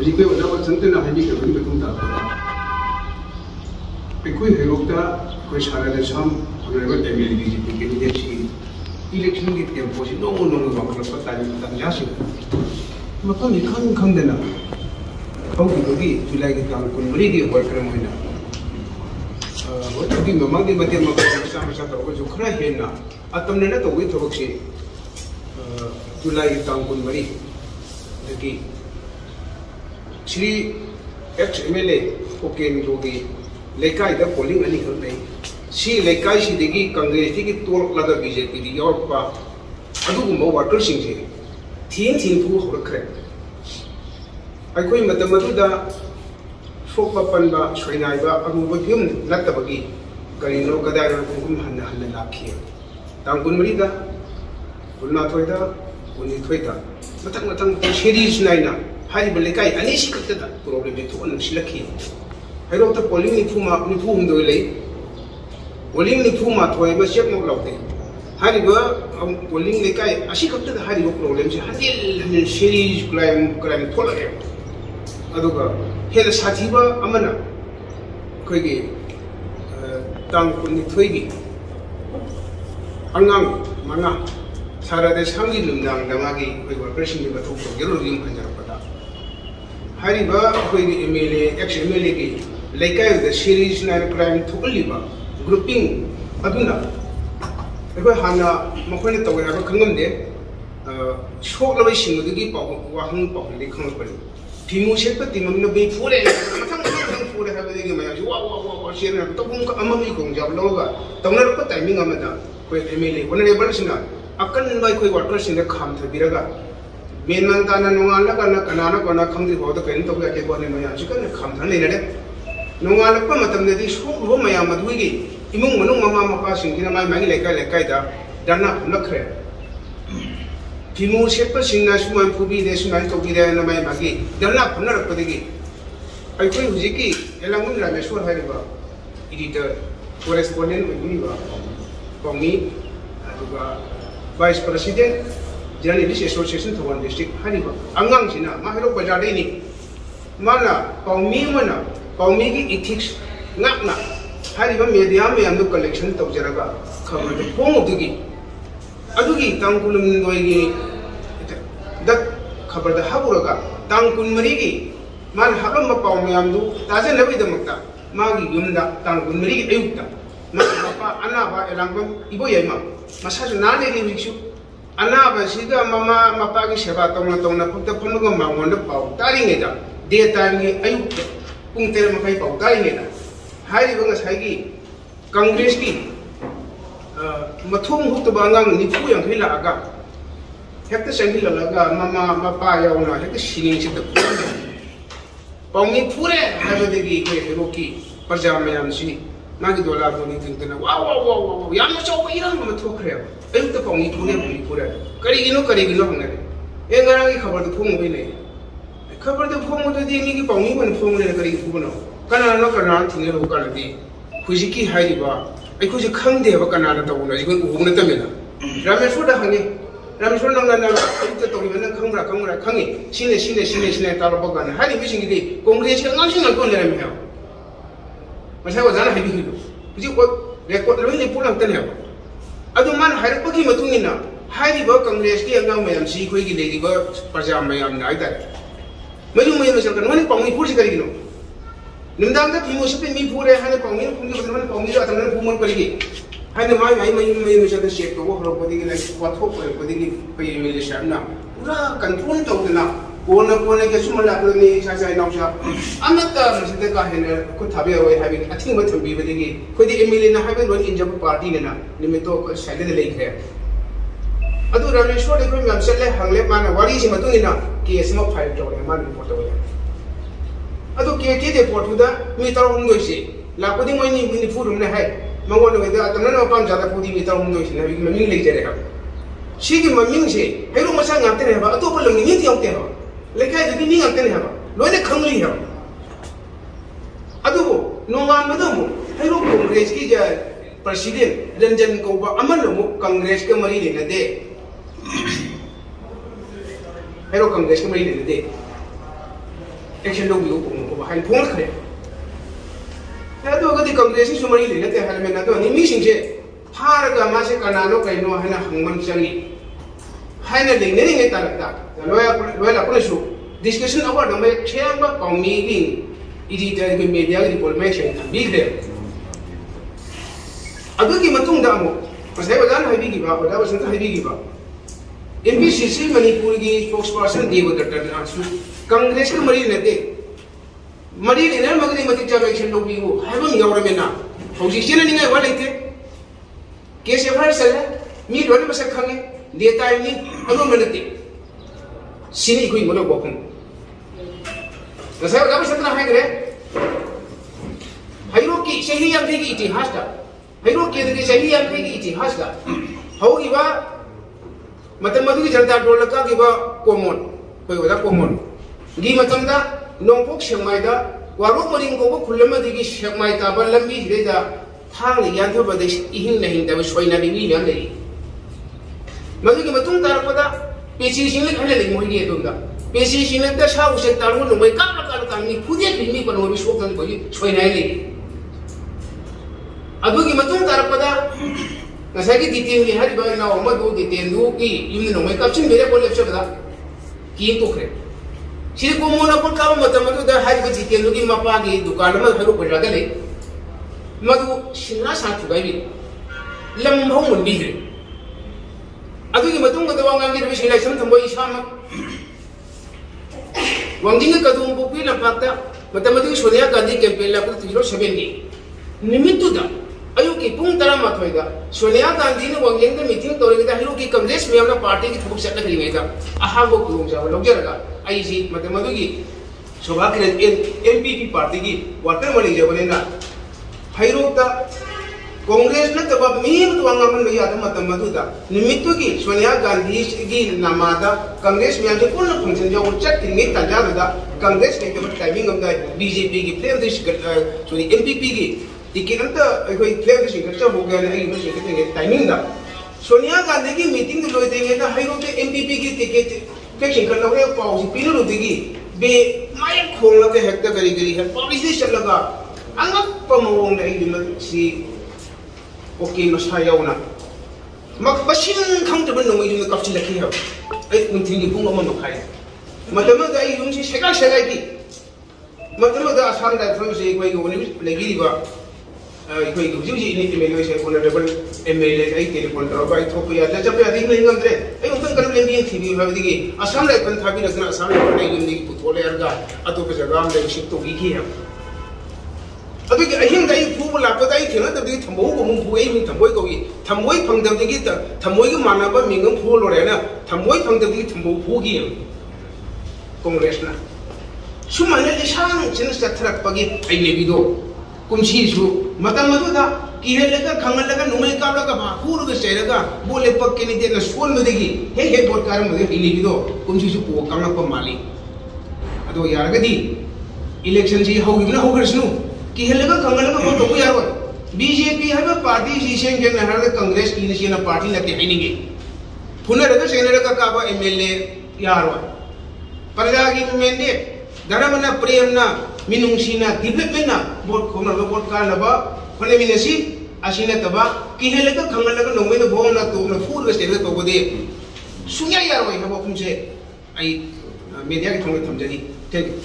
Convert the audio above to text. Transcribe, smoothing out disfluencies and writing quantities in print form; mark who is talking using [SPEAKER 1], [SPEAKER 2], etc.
[SPEAKER 1] Jadi kau nak buat sentuh nak haji kau ni betul tak? Kau helokta kau sahaja sam, kau nak MLA di candidate si election di tempoh si nong bakal lepas tanya jasi. Maka ni kan dena. Kau pergi Julai kita angkun beri dia buat kerana mana? Tapi memang di bagian makan sama-sama tahu kau juga hena. Atau mana tahu itu okey. Julai kita angkun beri. Jadi Sri ex-MLA okey ni jogi lekai dah polling ani kerana si lekai si degi Congress degi tolak laga BJP di Eropa. Aduh mau worker sing je. Tin tu orang keren. Aku ini mata-mata dah sok papan ba, China ba, aku bagian latta bagi kerana kadai orang pun hanya laki. Tangkun mereka, punna thoida, punni thoida. Matang series lainnya, hari berlekai, ani sih kata dah problem itu orang silaki. Hari waktu polling ni pun doi lagi, polling ni pun thoida masih mau laute. Hari polling lekai, asyik kata dah hari problem sih, hari series crime thola dia. Aduga, hela sahiba amana, kau ini tangkun ni thoigi, angang mana, cara dia sangat lembang dangai kau operasi ni betul betul gerul yang panjang pada. Hari kau ini MLA, ex-MLA ki, lekai the series naik crime thukli ba, grouping, aduna. Kau hana, makoi ni tahu yang kau kenal dia, shock lebih singkat lagi wahang di kenal pada. Timu siapa timu ni lebih full macam full ada lagi macam wah share ni, tapi pun amami kong jawab loga. Tahu nak apa timing amada, kau MLA, kau ni lebar sini, akan baik kau worker sini kham terbiraga. Mainan tanah nungal nak kana kham di bawah tu kau ni tahu ya kau ni macam jika nak kham tanah ni ada. Nungal apa macam ni semua macam madu lagi. Imung menung mama mapa sini kena mai lekai dah dana nak keren. Timu siapa singna semua pubi deh semua itu kita nama yang bagi dan nak benar apa lagi? Aku ini hujiki, elang pun ramai suara hari bah, editor, koresponden begini bah, kami, juga vice president, journalist association Tawan district hari bah, anggang sini, mahirap bajar ini, mana kami ki ethics nak hari bah media yang tu collection tahu jeraga, kamu tu pun tu Adugi tangkulum doigi dak kabar dah haburaga tangkul merigi man habam mapau miamdu tazen lebih demakta magi yunda tangkul merigi ayukta mapa anaba elangam ibo yema masa nane di wiksu anaba siga mama mapa gi seba tongna putta punuga mangonda pau taringeda de tangi ayukta pungter makai pau taringeda hari banga saigi Congress ki mathung hukta bangang nipu yang hila aga hekta senghi lalaga mama mapa yauna hekta singing sita paungi pure haba degi ke roki parjama yam si magi dola boni tingtana wow yam chaw irang ma thokre ayukta paungi pure kari gino hangare engarang ki khabar du phong bine khabar du phong du di ni ki paungi ban phong le kari phubano kana thingre ro ka di hujiki haiba aku je khang deh bakal ada tahu na, jika uang nanti mana. Ramai sudah hangi, ramai sudah nang itu tahu mana khangi, sini taruh bagan. Hari bising ini, Kongres yang ngasih nak kau leram hal. Masa awak jangan hidup hidup. Jadi rekod lebih pulang tanah. Aduh mana hari pagi matungin na, hari bawa Kongres ki anggang macam si kau ini lagi bawa perjalanan macam na itu. Macam misalkan mana panggil pun sekali gino. Nindang tak timu siapa mi pura hanya panggil betul-betul panggil atau mana pun pergi. Hanya mai macam siapa tu orang pergi lagi kuat pergi Malaysia na. Pura kontrol tahu na. Kona ke semua lah ni saya nak siapa. Amat tak mesti kahena aku tabi awal habis. Ating betul pergi. Kau di MLA na habis luar injap parti ni na. Ni meto saya dah lagi kaya. Aduh ramai suara kau macam saya hangle mana wari si matu ni na. Kes semua file jauh yang mana foto ya. Aduh kaya report tu dah mitra umum dosi. Laku di mana ni forum ni hai. Mangon ni dah tangan apa jada pudi mitra umum dosi. Nabi memang lagi jadi apa. Sih memang sih. Hero masa ngante ni apa. Aduh pelong ni tiang tiang apa. Lekai jadi ni ngante ni apa. Loe ni khamli apa. Aduh nongan betul. Hero Kongres ki jadi presiden Ranjan Kauba aman loh Kongres ke mari ni nade. Hero Kongres ke mari ni nade. Action लौबियो को हाई फोन खरे अदोगदी कांग्रेस की सुमरी लेते helmet अदो निमी सिंजे फारगा मासे कनानो कइनो हना हंगमन चंगी हाइना लेने ने तारता लोया पुलिसु डिस्कशन अवर नमे छेंबा पाउमी की एडिटर की मीडिया की रिपोर्टमेंट थंबीग्रे अदुगी मतुंग दा अमु पसे बजान हाइबीगिबा बदा बसन हाइबीगिबा एमपीसीसी मणिपुर की स्पोक्सपर्सन देवदत्त आसु कांग्रेस के मरी नते मरी लेना मगनी मति चाब एक्शन लोबियो हाइबम यावरमेना हौजी सेननिंगाय वा लेते केस एफआईआर सले मी लोन मसक खंगे डेटा नि अदो मनते सिनी कोई मनो बखम नसा गाब सतना हाइग्रे हाइरो की सही याम की इतिहास दा हाइरो के दे सही याम की इतिहास दा हौगिबा मतम मधुगी जनता दल का गिबा कॉमन कोई वदा कॉमन गी मतम दा नोंपोक सेमाइदा वारो मरिंग को खुलम दिगी सेमाइ ताबा लंबी हिरेदा थांग यान्थो बदेश इहिं नहीं दा सोइना बिमी म्याम लेई मधुगी मतुंग तारपदा पेची सिंग खले ले मोहि गे दोंदा पेची सिंग दा सा उसे तारु नोमै का कांगनी फुदे बिमी पनो बि सोकन कोई सोइना ले अदुगी मतुंग तारपदा नसा की डिटेल की हर बार ना उम्र दो डिटेल दो की यूं नोमै कप्चिन मेरे बोले चबदा की तो खरे सिर को मोना पर का मतम दा हर की डिटेल की मपा की दुकान में हरो पर जागा ले मधु सिना सा थुगाई भी लंभौ मुंडी है अदुगी मतुंग दा वांगांगी रबि सिलेक्शन थंबो इसाम वांगिंग कदुम बुपी लंपाक्ता मतम मधु सोनिया गांधी कैंपेन ला 070 निमित्तुदा अयु की पुंग तरा माथोइदा सोनिया गांधी ने वांगेंग द मीटिंग तोरेगा हिरो की कांग्रेस में अपना पार्टी की थबक चटना करिमेदा अहाबो कुलुंग जाव लौजरगा आईसी मतलब मधुगी शोभा के एमपीपी पार्टी की वाटर मली जबनेना हाइरोता कांग्रेस न तब मीम तुंगामन में याद मतलब मधुदा निमित्तु की सोनिया गांधी की नामादा कांग्रेस में जो पूर्ण फंक्शन जो चट में तंजादा कांग्रेस ने जब टाइमिंग हमदा बीजेपी की प्लेयर दिस सॉरी एमपीपी की टिकट अंत कोई क्लेम से खर्चा हो गया नहीं यूं से कितने टाइमिंग दा सोनिया गांधी की मीटिंग लोय देंगे ना हाइरो के एमपीपी की टिकट टेक्शन कर लोगे पाउस पिनो लो देगी बे माय खोल लगे हेक्टर करी है पॉलिसी चल लगा अंगप पमोंग ने इदम सी ओके मसा यावना मक बसिन खंगतबन नो इदम कपची लखी है ए नुथिंगी पुंग अमन खाय मतलब दा यूं से सेगा की मतलब दा आसाम दा फ्रम से कोई गोनी लेगिबा कोई गुजी एमएलए से ऑनरेबल एमएलए आई टेलीफोन करो भाई थोप या जब पे अधिक नहीं गंद्रे आई उनका कर लेंगे थी भाबदी असम रे पन थाबी रखना असम रे पने युंदी पुथोले अरगा अतो पे जगह में शिफ्ट तो की है अबे अहिंग दाई फुब लापदाई थेना तबदी थंबो को मुं फुए मी थंबोय को थंबोय फंगदबदी थंबोय को मानबा मिंगम फु लोरेना थंबोय फंगदबदी थंबो फुगी कांग्रेस ना सुमने लिसांग चिन सथरकपगी आई लेबिदो कुमसीसु मतम मधुदा किहेलगा खंगलगा नुमै काबलगा बाहुरगा सेरगा बोले पक्के नि देना सोल मदेगी हे बोट कार मदे इलिबिदो कुमसीसु को कांगप माली अदो यारगदी इलेक्शन जी होगिना होगरसनु किहेलगा खंगलगा बोट को यारो बीजेपी हबा पार्टी सीसें के नहर कांग्रेस की निसिना पार्टी नते हैनिगे पुनरगा सेनरगा काबा एमएलए यारो प्रजागी मैंडेट धर्मना प्रेमना मिनुंगसीना डेवलपमेंटना बोट खोना बोट कानबा खोलेमिनसी असिना तबा किहेलगा खंगलगा नोमेनो बोना तोना फुरगा स्टेट तोबदे सुnya यारोय हबो कुमसे आई मीडिया के थोंगे थमजनी थैंक यू।